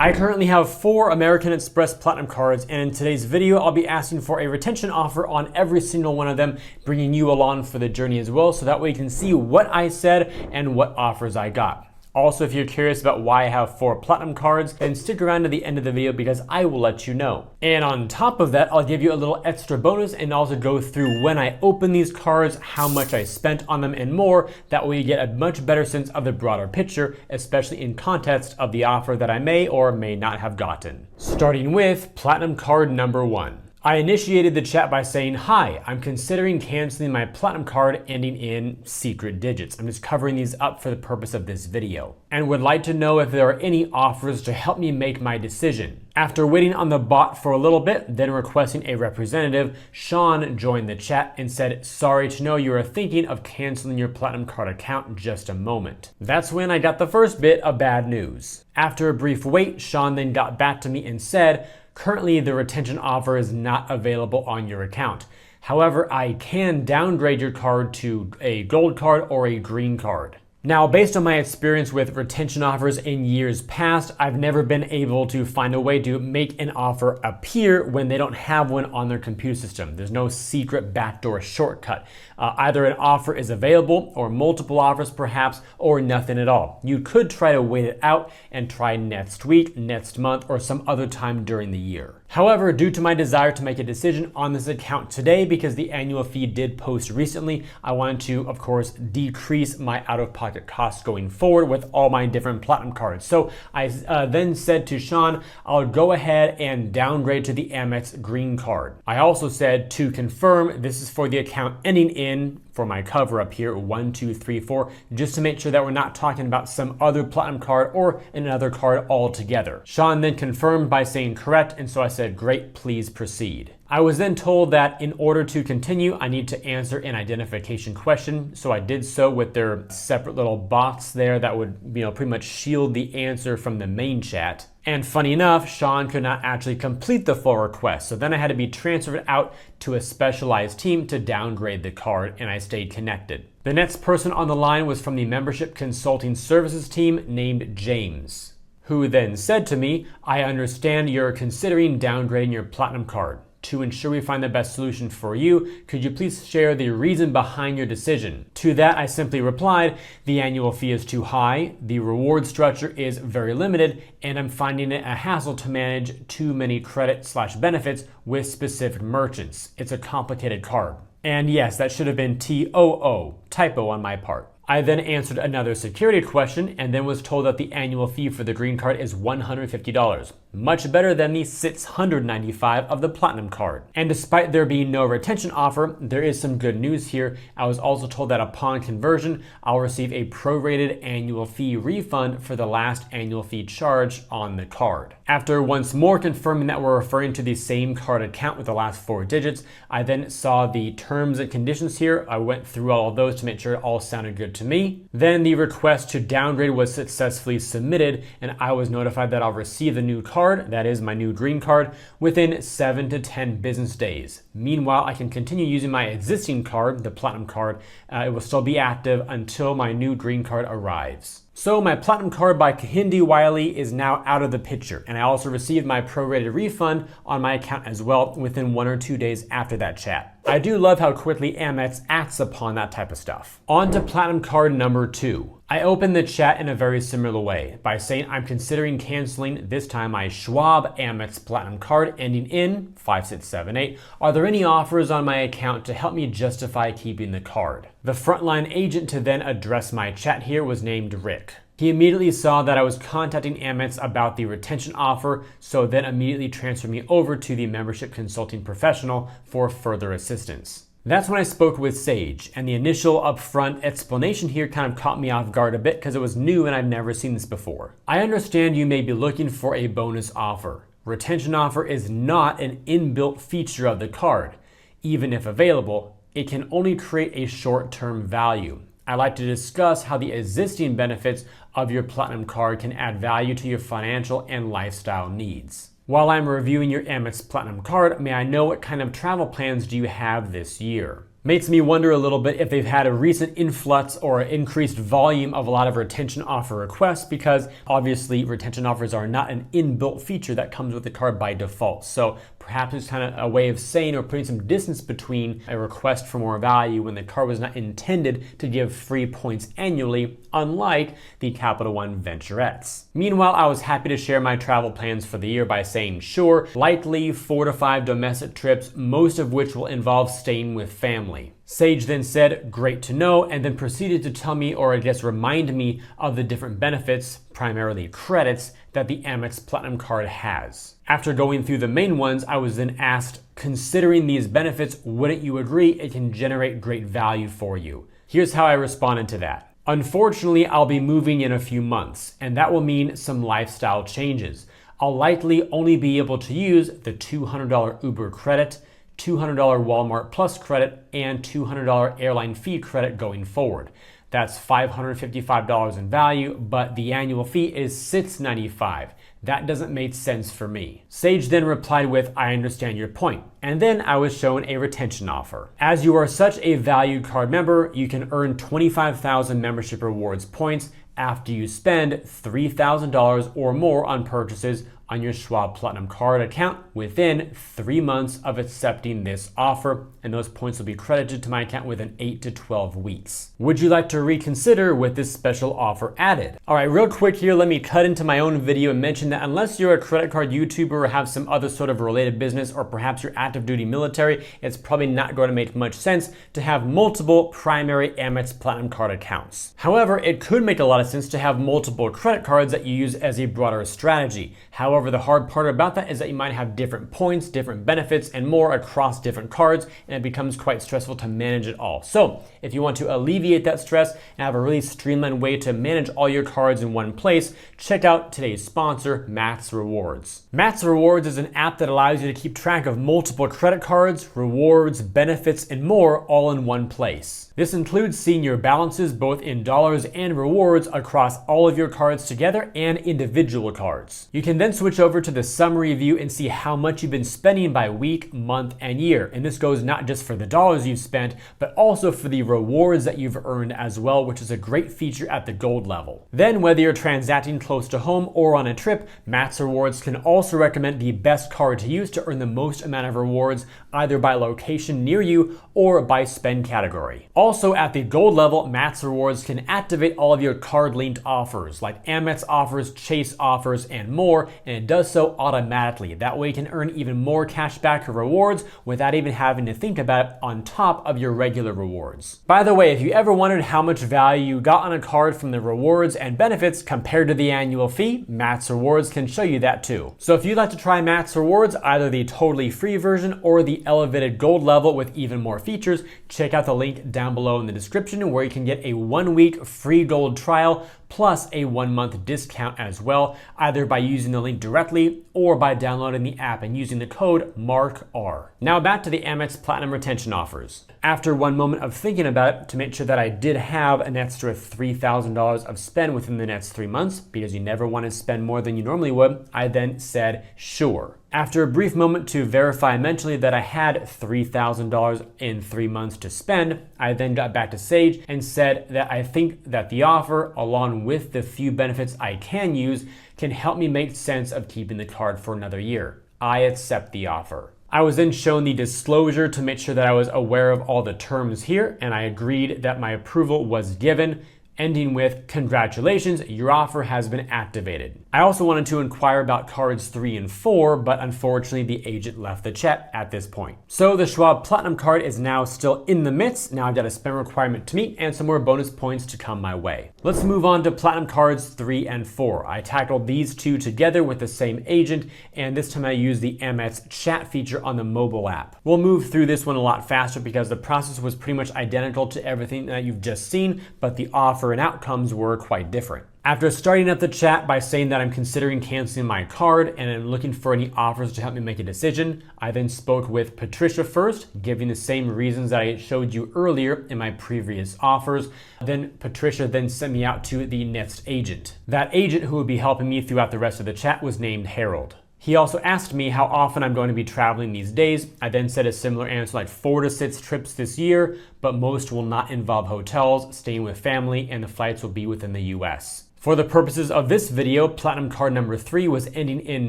I currently have 4 American Express Platinum cards, and in today's video, I'll be asking for a retention offer on every single one of them, bringing you along for the journey as well, so that way you can see what I said and what offers I got. Also, if you're curious about why I have 4 Platinum cards, then stick around to the end of the video because I will let you know. And on top of that, I'll give you a little extra bonus and also go through when I open these cards, how much I spent on them, and more. That way you get a much better sense of the broader picture, especially in context of the offer that I may or may not have gotten. Starting with Platinum card number 1. I initiated the chat by saying, "Hi, I'm considering canceling my Platinum card ending in secret digits. I'm just covering these up for the purpose of this video, and would like to know if there are any offers to help me make my decision." After waiting on the bot for a little bit, then requesting a representative, Sean joined the chat and said, "Sorry to know you are thinking of canceling your Platinum card account, just a moment." That's when I got the first bit of bad news. After a brief wait, Sean then got back to me and said, "Currently, the retention offer is not available on your account. However, I can downgrade your card to a gold card or a green card." Now, based on my experience with retention offers in years past, I've never been able to find a way to make an offer appear when they don't have one on their computer system. There's no secret backdoor shortcut. Either an offer is available, or multiple offers perhaps, or nothing at all. You could try to wait it out and try next week, next month, or some other time during the year. However, due to my desire to make a decision on this account today, because the annual fee did post recently, I wanted to, of course, decrease my out-of-pocket costs going forward with all my different Platinum cards. So I then said to Sean, I'll go ahead and downgrade to the Amex Green card. I also said to confirm this is for the account ending in, for my cover up here, 1, 2, 3, 4, just to make sure that we're not talking about some other Platinum card or another card altogether. Sean then confirmed by saying correct, and so I said, "Great, please proceed." I was then told that in order to continue, I need to answer an identification question. So I did so with their separate little bots there that would, pretty much shield the answer from the main chat. And funny enough, Sean could not actually complete the full request. So then I had to be transferred out to a specialized team to downgrade the card, and I stayed connected. The next person on the line was from the membership consulting services team named James, who then said to me, "I understand you're considering downgrading your Platinum card. To ensure we find the best solution for you, could you please share the reason behind your decision?" To that, I simply replied, "The annual fee is too high, the reward structure is very limited, and I'm finding it a hassle to manage too many credit/benefits with specific merchants. It's a complicated card." And yes, that should have been TOO, typo on my part. I then answered another security question and then was told that the annual fee for the green card is $150, much better than the $695 of the Platinum card. And despite there being no retention offer, there is some good news here. I was also told that upon conversion, I'll receive a prorated annual fee refund for the last annual fee charge on the card. After once more confirming that we're referring to the same card account with the last 4 digits, I then saw the terms and conditions here. I went through all of those to make sure it all sounded good to me. Then the request to downgrade was successfully submitted, and I was notified that I'll receive the new card, that is my new green card, within 7 to 10 business days. Meanwhile, I can continue using my existing card, the Platinum card. It will still be active until my new green card arrives. So my Platinum card by Kahindi Wiley is now out of the picture, and I also received my prorated refund on my account as well within 1 or 2 days after that chat. I do love how quickly Amex acts upon that type of stuff. On to Platinum card number 2. I opened the chat in a very similar way by saying I'm considering canceling this time my Schwab Amex Platinum card ending in 5678. Are there any offers on my account to help me justify keeping the card? The frontline agent to then address my chat here was named Rick. He immediately saw that I was contacting Amex about the retention offer, so then immediately transferred me over to the membership consulting professional for further assistance. That's when I spoke with Sage, and the initial upfront explanation here kind of caught me off guard a bit because it was new and I've never seen this before. I understand you may be looking for a bonus offer. Retention offer is not an inbuilt feature of the card. Even if available, it can only create a short-term value. I'd like to discuss how the existing benefits of your Platinum card can add value to your financial and lifestyle needs. While I'm reviewing your Amex Platinum card, may I know what kind of travel plans do you have this year? Makes me wonder a little bit if they've had a recent influx or increased volume of a lot of retention offer requests, because obviously retention offers are not an inbuilt feature that comes with the card by default. So perhaps it's kind of a way of saying or putting some distance between a request for more value when the card was not intended to give free points annually, unlike the Capital One Venturettes. Meanwhile, I was happy to share my travel plans for the year by saying sure, likely 4 to 5 domestic trips, most of which will involve staying with family. Sage then said, great to know, and then proceeded to tell me, or I guess remind me, of the different benefits, primarily credits, that the Amex Platinum Card has. After going through the main ones, I was then asked, considering these benefits, wouldn't you agree it can generate great value for you? Here's how I responded to that. Unfortunately, I'll be moving in a few months, and that will mean some lifestyle changes. I'll likely only be able to use the $200 Uber credit, $200 Walmart Plus credit, and $200 airline fee credit going forward. That's $555 in value, but the annual fee is $695. That doesn't make sense for me. Sage then replied with, I understand your point. And then I was shown a retention offer. As you are such a valued card member, you can earn 25,000 membership rewards points after you spend $3,000 or more on purchases on your Schwab Platinum Card account within 3 months of accepting this offer, and those points will be credited to my account within 8 to 12 weeks. Would you like to reconsider with this special offer added? All right, real quick here, let me cut into my own video and mention that unless you're a credit card YouTuber or have some other sort of related business, or perhaps you're active duty military, it's probably not going to make much sense to have multiple primary Amex Platinum Card accounts. However, it could make a lot of sense to have multiple credit cards that you use as a broader strategy. However, the hard part about that is that you might have different points, different benefits, and more across different cards, and it becomes quite stressful to manage it all. So if you want to alleviate that stress and have a really streamlined way to manage all your cards in one place, check out today's sponsor, MAXREWARDS. MAXREWARDS is an app that allows you to keep track of multiple credit cards, rewards, benefits, and more all in one place. This includes seeing your balances both in dollars and rewards across all of your cards together and individual cards. You can then switch over to the summary view and see how much you've been spending by week, month, and year. And this goes not just for the dollars you've spent, but also for the rewards that you've earned as well, which is a great feature at the gold level. Then whether you're transacting close to home or on a trip, MAXREWARDS can also recommend the best card to use to earn the most amount of rewards, either by location near you or by spend category. Also at the gold level, MAXREWARDS can activate all of your card linked offers like Amex offers, Chase offers, and more, and it does so automatically. That way you can earn even more cash back or rewards without even having to think about it on top of your regular rewards. By the way, if you ever wondered how much value you got on a card from the rewards and benefits compared to the annual fee, MAXREWARDS can show you that too. So if you'd like to try MAXREWARDS, either the totally free version or the elevated gold level with even more features, check out the link down below in the description where you can get a 1-week free gold trial plus a 1-month discount as well, either by using the link directly or by downloading the app and using the code MARKR. Now back to the Amex Platinum retention offers. After one moment of thinking about it to make sure that I did have an extra $3,000 of spend within the next 3 months, because you never want to spend more than you normally would, I then said sure. After a brief moment to verify mentally that I had $3,000 in 3 months to spend, I then got back to Sage and said that I think that the offer, along with the few benefits I can use, can help me make sense of keeping the card for another year. I accept the offer. I was then shown the disclosure to make sure that I was aware of all the terms here, and I agreed that my approval was given, ending with, congratulations, your offer has been activated. I also wanted to inquire about cards 3 and 4, but unfortunately the agent left the chat at this point. So the Schwab Platinum Card is now still in the midst. Now I've got a spend requirement to meet and some more bonus points to come my way. Let's move on to Platinum Cards 3 and 4. I tackled these two together with the same agent, and this time I used the Amex chat feature on the mobile app. We'll move through this one a lot faster because the process was pretty much identical to everything that you've just seen, but the offer and outcomes were quite different. After starting up the chat by saying that I'm considering canceling my card and I'm looking for any offers to help me make a decision, I then spoke with Patricia first, giving the same reasons that I showed you earlier in my previous offers. Then Patricia then sent me out to the next agent. That agent who would be helping me throughout the rest of the chat was named Harold. He also asked me how often I'm going to be traveling these days. I then said a similar answer, like 4 to 6 trips this year, but most will not involve hotels, staying with family, and the flights will be within the US. For the purposes of this video, Platinum Card number 3 was ending in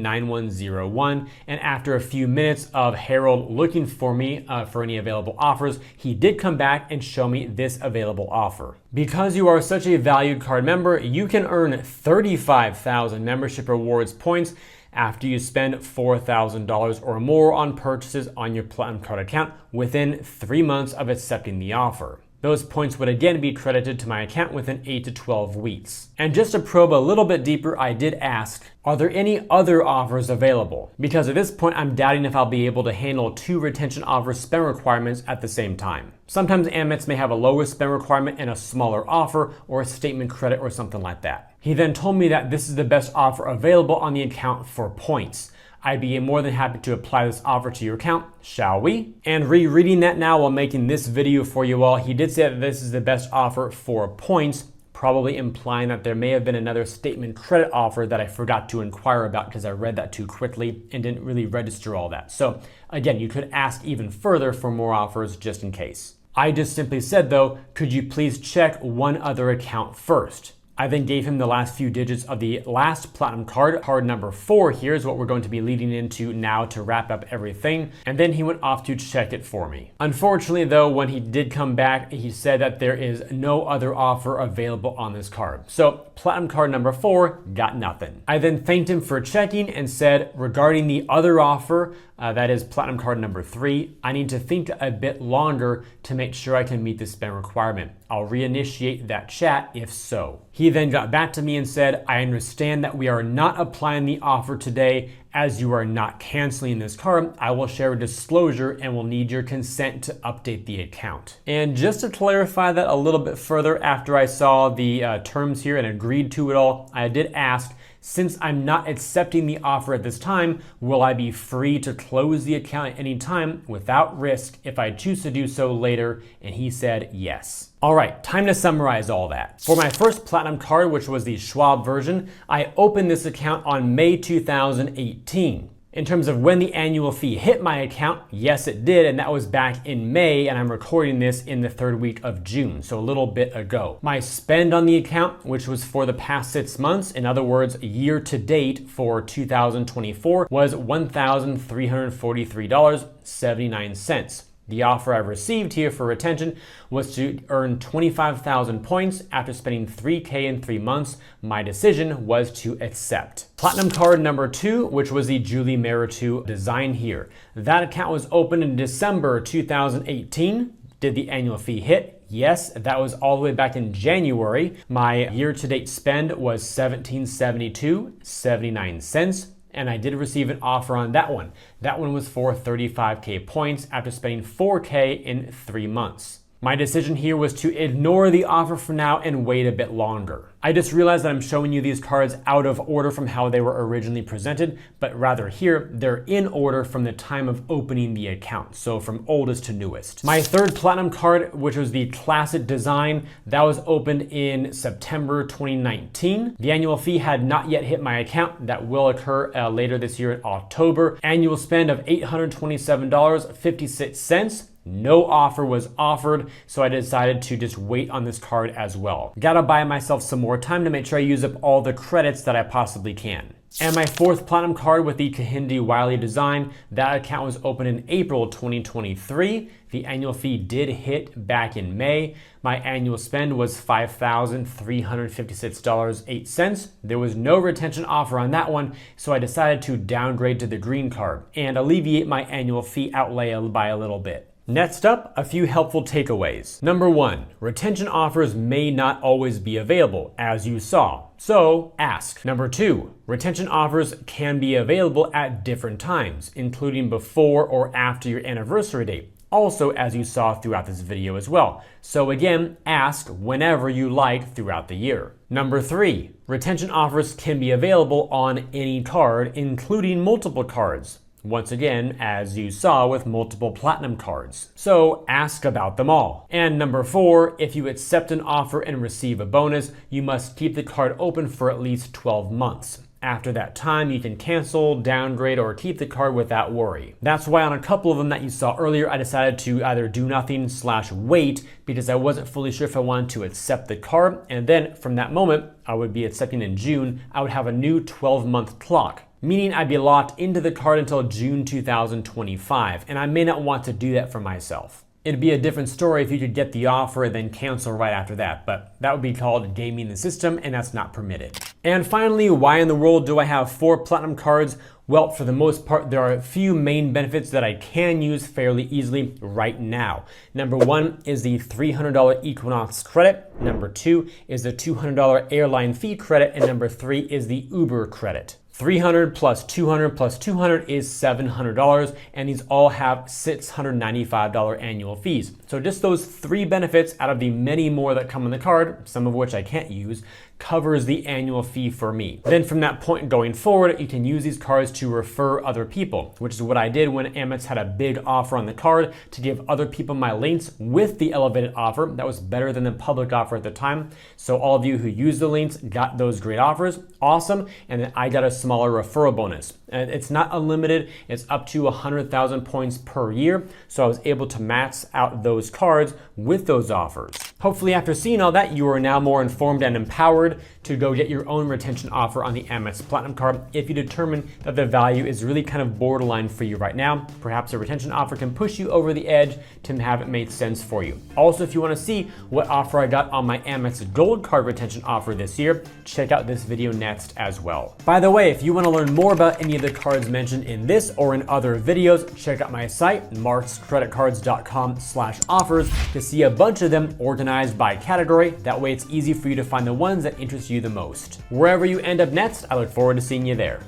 9101, and after a few minutes of Harold looking for me for any available offers, he did come back and show me this available offer. Because you are such a valued card member, you can earn 35,000 membership rewards points after you spend $4,000 or more on purchases on your Platinum Card account within 3 months of accepting the offer. Those points would again be credited to my account within 8 to 12 weeks. And just to probe a little bit deeper, I did ask, are there any other offers available? Because at this point, I'm doubting if I'll be able to handle 2 retention offer spend requirements at the same time. Sometimes Amex may have a lower spend requirement and a smaller offer, or a statement credit or something like that. He then told me that this is the best offer available on the account for points. I'd be more than happy to apply this offer to your account, shall we? And rereading that now while making this video for you all, he did say that this is the best offer for points, probably implying that there may have been another statement credit offer that I forgot to inquire about because I read that too quickly and didn't really register all that. So again, you could ask even further for more offers just in case. I just simply said though, could you please check one other account first? I then gave him the last few digits of the last Platinum Card. Card number 4 here is what we're going to be leading into now to wrap up everything. And then he went off to check it for me. Unfortunately though, when he did come back, he said that there is no other offer available on this card. So Platinum Card number 4 got nothing. I then thanked him for checking and said, regarding the other offer, that is Platinum Card number 3, I need to think a bit longer to make sure I can meet the spend requirement. I'll reinitiate that chat if so. He then got back to me and said, I understand that we are not applying the offer today as you are not canceling this card. I will share a disclosure and will need your consent to update the account. And just to clarify that a little bit further, after I saw the terms here and agreed to it all, I did ask, since I'm not accepting the offer at this time, will I be free to close the account at any time without risk if I choose to do so later? And he said yes. All right, time to summarize all that. For my first Platinum Card, which was the Schwab version, I opened this account on May 2018. In terms of when the annual fee hit my account, yes it did, and that was back in May, and I'm recording this in the 3rd week of June, so a little bit ago. My spend on the account, which was for the past 6 months, in other words, year to date for 2024, was $1,343.79. The offer I received here for retention was to earn 25,000 points after spending $3,000 in 3 months. My decision was to accept. Platinum Card number 2, which was the Julie Meritu design here. That account was opened in December 2018. Did the annual fee hit? Yes, that was all the way back in January. My year-to-date spend was $1772.79. And I did receive an offer on that one. That one was for 35K points after spending $4,000 in 3 months. My decision here was to ignore the offer for now and wait a bit longer. I just realized that I'm showing you these cards out of order from how they were originally presented, but rather here, they're in order from the time of opening the account, so from oldest to newest. My third Platinum Card, which was the Classic design, that was opened in September 2019. The annual fee had not yet hit my account. That will occur later this year in October. Annual spend of $827.56. No offer was offered, so I decided to just wait on this card as well. Gotta buy myself some more time to make sure I use up all the credits that I possibly can. And my fourth Platinum Card with the Kehinde Wiley design, that account was opened in April 2023. The annual fee did hit back in May. My annual spend was $5,356.08. There was no retention offer on that one, so I decided to downgrade to the green card and alleviate my annual fee outlay by a little bit. Next up, a few helpful takeaways. Number 1, retention offers may not always be available, as you saw, so ask. Number 2, retention offers can be available at different times, including before or after your anniversary date, also as you saw throughout this video as well. So again, ask whenever you like throughout the year. Number 3, retention offers can be available on any card, including multiple cards. Once again, as you saw with multiple Platinum Cards. So ask about them all. And number 4, if you accept an offer and receive a bonus, you must keep the card open for at least 12 months. After that time, you can cancel, downgrade, or keep the card without worry. That's why on a couple of them that you saw earlier, I decided to either do nothing / wait because I wasn't fully sure if I wanted to accept the card. And then from that moment, I would be accepting in June, I would have a new 12-month clock, meaning I'd be locked into the card until June 2025. And I may not want to do that for myself. It'd be a different story if you could get the offer and then cancel right after that, but that would be called gaming the system, and that's not permitted. And finally, why in the world do I have 4 platinum cards? Well, for the most part, there are a few main benefits that I can use fairly easily right now. Number 1 is the $300 Equinox credit. Number 2 is the $200 airline fee credit. And number 3 is the Uber credit. 300 plus 200 plus 200 is $700, and these all have $695 annual fees. So just those 3 benefits out of the many more that come on the card, some of which I can't use, covers the annual fee for me. Then from that point going forward, you can use these cards to refer other people, which is what I did when Amex had a big offer on the card to give other people my links with the elevated offer. That was better than the public offer at the time. So all of you who used the links got those great offers. Awesome. And then I got a smaller referral bonus. And it's not unlimited. It's up to 100,000 points per year. So I was able to max out those cards with those offers. Hopefully after seeing all that, you are now more informed and empowered to go get your own retention offer on the Amex Platinum Card if you determine that the value is really kind of borderline for you right now. Perhaps a retention offer can push you over the edge to have it make sense for you. Also, if you want to see what offer I got on my Amex Gold Card retention offer this year, check out this video next as well. By the way, if you want to learn more about any of the cards mentioned in this or in other videos, check out my site, markscreditcards.com/offers, to see a bunch of them organized by category. That way it's easy for you to find the ones that interest you the most. Wherever you end up next, I look forward to seeing you there.